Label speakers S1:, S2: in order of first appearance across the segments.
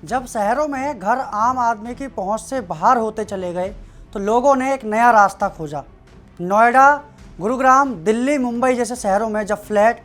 S1: जब शहरों में घर आम आदमी की पहुंच से बाहर होते चले गए तो लोगों ने एक नया रास्ता खोजा। नोएडा, गुरुग्राम, दिल्ली, मुंबई जैसे शहरों में जब फ्लैट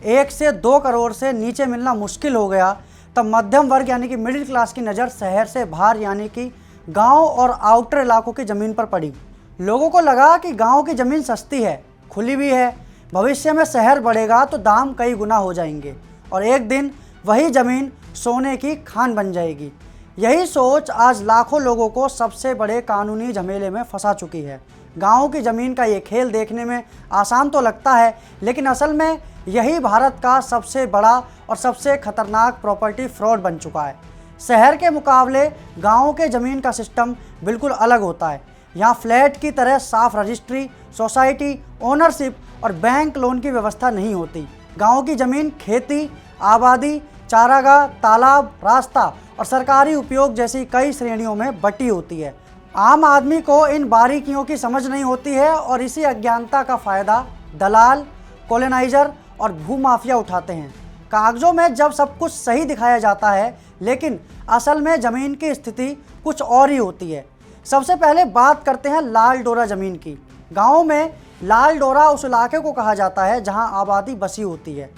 S1: 1 से 2 करोड़ से नीचे मिलना मुश्किल हो गया, तब मध्यम वर्ग यानी कि मिडिल क्लास की नज़र शहर से बाहर यानी कि गांव और आउटर इलाकों की ज़मीन पर पड़ी। लोगों को लगा कि गांव की ज़मीन सस्ती है, खुली भी है, भविष्य में शहर बढ़ेगा तो दाम कई गुना हो जाएंगे और एक दिन वही ज़मीन सोने की खान बन जाएगी। यही सोच आज लाखों लोगों को सबसे बड़े कानूनी झमेले में फंसा चुकी है। गांव की ज़मीन का ये खेल देखने में आसान तो लगता है, लेकिन असल में यही भारत का सबसे बड़ा और सबसे खतरनाक प्रॉपर्टी फ्रॉड बन चुका है। शहर के मुकाबले गाँव के ज़मीन का सिस्टम बिल्कुल अलग होता है। यहाँ फ्लैट की तरह साफ रजिस्ट्री, सोसाइटी, ओनरशिप और बैंक लोन की व्यवस्था नहीं होती। गाँव की ज़मीन खेती, आबादी, चारागाह, तालाब, रास्ता और सरकारी उपयोग जैसी कई श्रेणियों में बटी होती है। आम आदमी को इन बारीकियों की समझ नहीं होती है और इसी अज्ञानता का फ़ायदा दलाल, कॉलोनाइजर और भूमाफिया उठाते हैं। कागजों में जब सब कुछ सही दिखाया जाता है, लेकिन असल में ज़मीन की स्थिति कुछ और ही होती है। सबसे पहले बात करते हैं लाल डोरा ज़मीन की। गाँव में लाल डोरा उस इलाके को कहा जाता है जहाँ आबादी बसी होती है,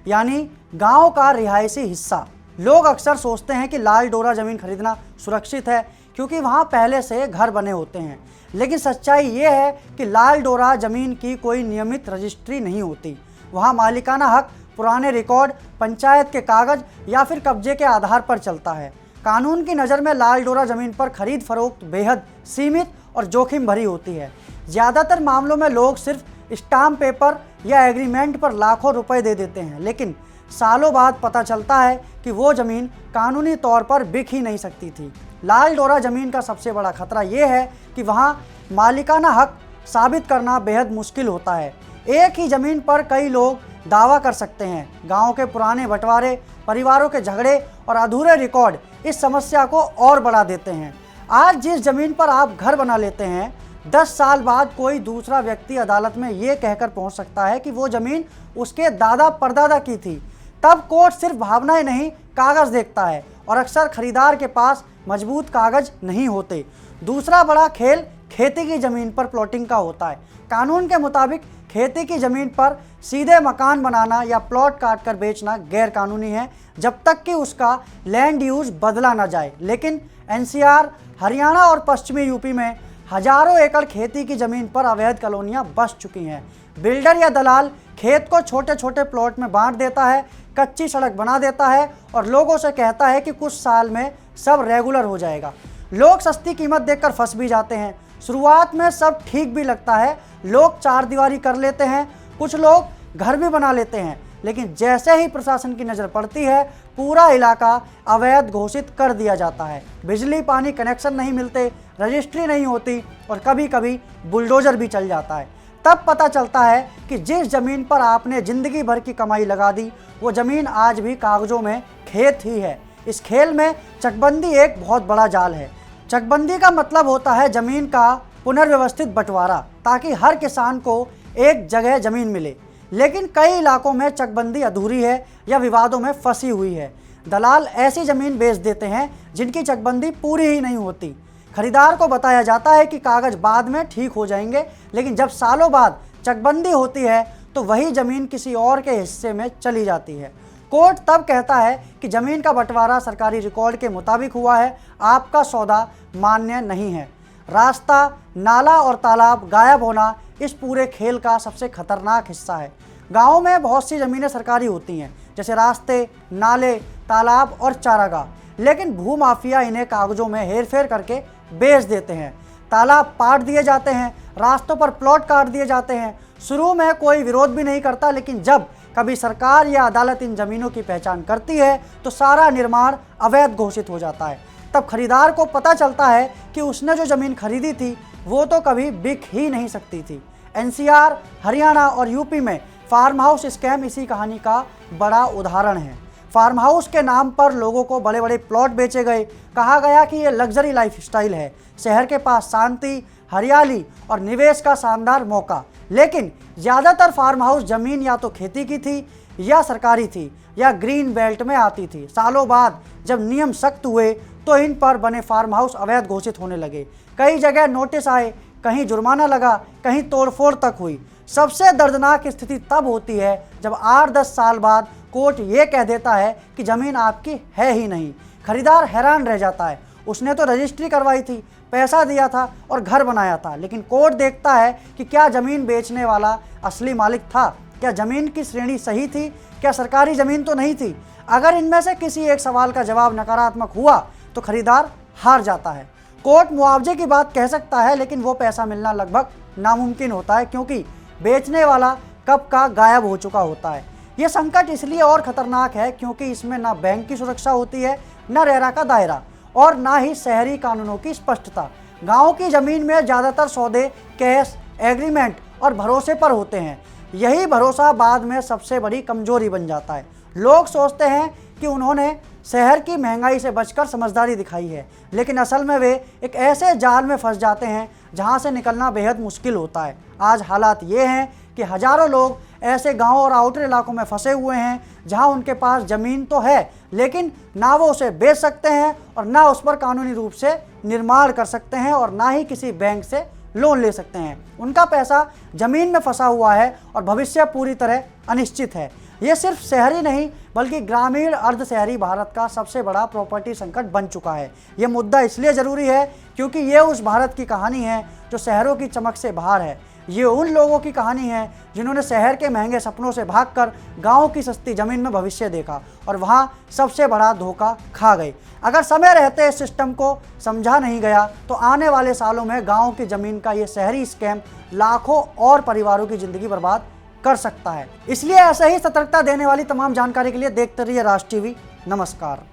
S1: यानी गांव का रिहायशी हिस्सा। लोग अक्सर सोचते हैं कि लाल डोरा ज़मीन खरीदना सुरक्षित है क्योंकि वहां पहले से घर बने होते हैं, लेकिन सच्चाई ये है कि लाल डोरा ज़मीन की कोई नियमित रजिस्ट्री नहीं होती। वहां मालिकाना हक पुराने रिकॉर्ड, पंचायत के कागज़ या फिर कब्जे के आधार पर चलता है। कानून की नज़र में लाल डोरा ज़मीन पर खरीद फरोख्त बेहद सीमित और जोखिम भरी होती है। ज़्यादातर मामलों में लोग सिर्फ स्टाम्प पेपर या एग्रीमेंट पर लाखों रुपए दे देते हैं, लेकिन सालों बाद पता चलता है कि वो ज़मीन कानूनी तौर पर बिक ही नहीं सकती थी। लाल डोरा ज़मीन का सबसे बड़ा खतरा ये है कि वहाँ मालिकाना हक साबित करना बेहद मुश्किल होता है। एक ही ज़मीन पर कई लोग दावा कर सकते हैं। गांव के पुराने बंटवारे, परिवारों के झगड़े और अधूरे रिकॉर्ड इस समस्या को और बढ़ा देते हैं। आज जिस ज़मीन पर आप घर बना लेते हैं, 10 साल बाद कोई दूसरा व्यक्ति अदालत में ये कहकर पहुंच सकता है कि वो ज़मीन उसके दादा परदादा की थी। तब कोर्ट सिर्फ भावनाएं नहीं, कागज़ देखता है और अक्सर खरीदार के पास मजबूत कागज़ नहीं होते। दूसरा बड़ा खेल खेती की ज़मीन पर प्लॉटिंग का होता है। कानून के मुताबिक खेती की ज़मीन पर सीधे मकान बनाना या प्लॉट काट कर बेचना गैर कानूनी है, जब तक कि उसका लैंड यूज़ बदला ना जाए। लेकिन एनसीआर, हरियाणा और पश्चिमी यूपी में हजारों एकड़ खेती की ज़मीन पर अवैध कॉलोनियाँ बस चुकी हैं। बिल्डर या दलाल खेत को छोटे छोटे प्लॉट में बांट देता है, कच्ची सड़क बना देता है और लोगों से कहता है कि कुछ साल में सब रेगुलर हो जाएगा। लोग सस्ती कीमत देखकर फंस भी जाते हैं। शुरुआत में सब ठीक भी लगता है, लोग चारदीवारी कर लेते हैं, कुछ लोग घर भी बना लेते हैं, लेकिन जैसे ही प्रशासन की नज़र पड़ती है, पूरा इलाका अवैध घोषित कर दिया जाता है। बिजली पानी कनेक्शन नहीं मिलते, रजिस्ट्री नहीं होती और कभी कभी बुलडोज़र भी चल जाता है। तब पता चलता है कि जिस ज़मीन पर आपने ज़िंदगी भर की कमाई लगा दी, वो ज़मीन आज भी कागज़ों में खेत ही है। इस खेल में चकबंदी एक बहुत बड़ा जाल है। चकबंदी का मतलब होता है ज़मीन का पुनर्व्यवस्थित बंटवारा, ताकि हर किसान को एक जगह ज़मीन मिले। लेकिन कई इलाकों में चकबंदी अधूरी है या विवादों में फंसी हुई है। दलाल ऐसी ज़मीन बेच देते हैं जिनकी चकबंदी पूरी ही नहीं होती। खरीदार को बताया जाता है कि कागज़ बाद में ठीक हो जाएंगे, लेकिन जब सालों बाद चकबंदी होती है तो वही ज़मीन किसी और के हिस्से में चली जाती है। कोर्ट तब कहता है कि ज़मीन का बंटवारा सरकारी रिकॉर्ड के मुताबिक हुआ है, आपका सौदा मान्य नहीं है। रास्ता, नाला और तालाब गायब होना इस पूरे खेल का सबसे खतरनाक हिस्सा है। गाँव में बहुत सी ज़मीनें सरकारी होती हैं, जैसे रास्ते, नाले, तालाब और चारागाह, लेकिन भूमाफिया इन्हें कागज़ों में हेरफेर करके बेच देते हैं। तालाब पाट दिए जाते हैं, रास्तों पर प्लॉट काट दिए जाते हैं। शुरू में कोई विरोध भी नहीं करता, लेकिन जब कभी सरकार या अदालत इन ज़मीनों की पहचान करती है तो सारा निर्माण अवैध घोषित हो जाता है। तब खरीदार को पता चलता है कि उसने जो ज़मीन खरीदी थी वो तो कभी बिक ही नहीं सकती थी। एनसीआर, हरियाणा और यूपी में फार्म हाउस स्कैम इसी कहानी का बड़ा उदाहरण है। फार्म हाउस के नाम पर लोगों को बड़े बड़े प्लॉट बेचे गए। कहा गया कि ये लग्जरी लाइफस्टाइल है, शहर के पास शांति, हरियाली और निवेश का शानदार मौका। लेकिन ज़्यादातर फार्म हाउस ज़मीन या तो खेती की थी या सरकारी थी या ग्रीन बेल्ट में आती थी। सालों बाद जब नियम सख्त हुए तो इन पर बने फार्म हाउस अवैध घोषित होने लगे। कई जगह नोटिस आए, कहीं जुर्माना लगा, कहीं तोड़फोड़ तक हुई। सबसे दर्दनाक स्थिति तब होती है जब 8-10 साल बाद कोर्ट ये कह देता है कि ज़मीन आपकी है ही नहीं। खरीदार हैरान रह जाता है, उसने तो रजिस्ट्री करवाई थी, पैसा दिया था और घर बनाया था, लेकिन कोर्ट देखता है कि क्या ज़मीन बेचने वाला असली मालिक था, क्या ज़मीन की श्रेणी सही थी, क्या सरकारी ज़मीन तो नहीं थी। अगर इनमें से किसी एक सवाल का जवाब नकारात्मक हुआ तो खरीदार हार जाता है। कोर्ट मुआवजे की बात कह सकता है, लेकिन वो पैसा मिलना लगभग नामुमकिन होता है, क्योंकि बेचने वाला कब का गायब हो चुका होता है। ये संकट इसलिए और ख़तरनाक है क्योंकि इसमें ना बैंक की सुरक्षा होती है, न रेरा का दायरा और ना ही शहरी कानूनों की स्पष्टता। गाँव की ज़मीन में ज़्यादातर सौदे कैश, एग्रीमेंट और भरोसे पर होते हैं। यही भरोसा बाद में सबसे बड़ी कमजोरी बन जाता है। लोग सोचते हैं कि उन्होंने शहर की महंगाई से बचकर समझदारी दिखाई है, लेकिन असल में वे एक ऐसे जाल में फंस जाते हैं जहां से निकलना बेहद मुश्किल होता है। आज हालात ये हैं कि हज़ारों लोग ऐसे गांव और आउटर इलाकों में फंसे हुए हैं जहां उनके पास ज़मीन तो है, लेकिन ना वो उसे बेच सकते हैं और ना उस पर कानूनी रूप से निर्माण कर सकते हैं और ना ही किसी बैंक से लोन ले सकते हैं। उनका पैसा ज़मीन में फंसा हुआ है और भविष्य पूरी तरह अनिश्चित है। ये सिर्फ शहरी नहीं बल्कि ग्रामीण अर्ध शहरी भारत का सबसे बड़ा प्रॉपर्टी संकट बन चुका है। ये मुद्दा इसलिए ज़रूरी है क्योंकि ये उस भारत की कहानी है जो शहरों की चमक से बाहर है। ये उन लोगों की कहानी है जिन्होंने शहर के महंगे सपनों से भागकर गांव की सस्ती ज़मीन में भविष्य देखा और वहां सबसे बड़ा धोखा खा गए। अगर समय रहते इस सिस्टम को समझा नहीं गया तो आने वाले सालों में गांव की ज़मीन का ये शहरी स्कैम लाखों और परिवारों की ज़िंदगी बर्बाद कर सकता है। इसलिए ऐसे ही सतर्कता देने वाली तमाम जानकारी के लिए देखते रहिए राज टीवी। नमस्कार।